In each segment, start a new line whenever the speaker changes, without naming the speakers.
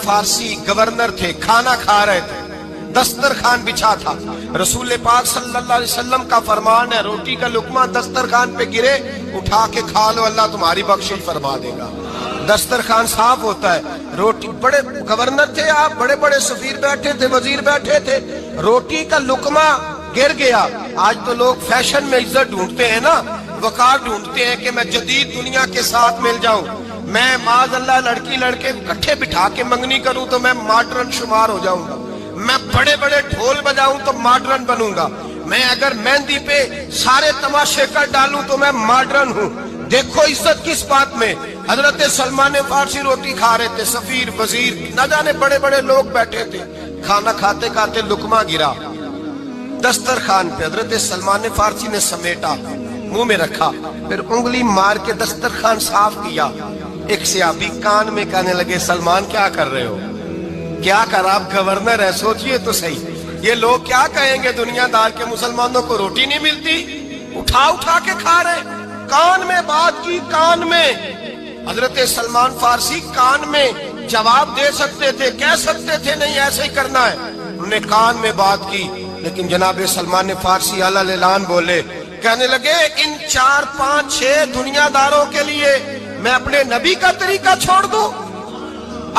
فارسی governor تھے، کھانا کھا رہے تھے، دسترخوان بچھا تھا، رسول پاک صلی اللہ علیہ وسلم کا فرمان ہے روٹی کا لقمہ دسترخوان پہ گرے اٹھا کے کھا لو، اللہ تمہاری بخشش فرما دے گا۔ دسترخوان صاف ہوتا ہے، روٹی، بڑے گورنر تھے آپ، بڑے بڑے سفیر بیٹھے تھے، وزیر بیٹھے تھے، روٹی کا لقمہ گر گیا۔ آج تو لوگ فیشن میں عزت ڈھونڈتے ہیں نا، وقار ڈھونڈتے ہیں کہ میں جدید دنیا کے ساتھ مل جاؤں، میں معاذ اللہ لڑکی لڑکے اکٹھے بٹھا کے منگنی کروں تو میں ماڈرن شمار ہو جاؤں گا، میں بڑے بڑے ڈھول بجاؤں تو ماڈرن بنوں گا، میں اگر مہندی پہ سارے تماشے کر ڈالوں تو میں ماڈرن ہوں۔ دیکھو عزت کس بات میں۔ حضرت سلمان فارسی روٹی کھا رہے تھے، سفیر، وزیر، نہ جانے بڑے بڑے لوگ بیٹھے تھے، کھانا کھاتے کھاتے لقمہ گرا دسترخوان پہ، حضرت سلمان فارسی نے سمیٹا، منہ میں رکھا، پھر انگلی مار کے دسترخوان صاف کیا۔ ایک صحابی کان میں کہنے لگے سلمان کیا کر رہے ہو، کیا کر، آپ گورنر ہے، سوچئے تو صحیح، یہ لوگ کیا کہیں گے دنیا دار کے مسلمانوں کو روٹی نہیں ملتی، اٹھا اٹھا کے کھا رہے۔ کان میں بات کی، کان میں۔ حضرت سلمان فارسی کان میں جواب دے سکتے تھے، کہہ سکتے تھے نہیں ایسے ہی کرنا ہے، انہوں نے کان میں بات کی، لیکن جناب سلمان فارسی اعلیٰ اعلان بولے، کہنے لگے ان 4 5 6 دنیا داروں کے لیے میں اپنے نبی کا طریقہ چھوڑ دوں،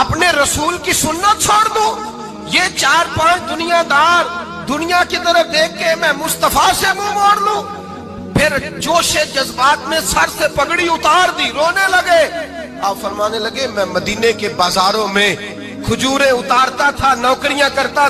اپنے رسول کی سنت چھوڑ دوں، یہ 4 5 دنیا دار دنیا کی طرف دیکھ کے میں مصطفیٰ سے منہ موڑ لوں؟ پھر جوش جذبات میں سر سے پگڑی اتار دی، رونے لگے۔ آپ فرمانے لگے میں مدینے کے بازاروں میں کھجوریں اتارتا تھا، نوکریاں کرتا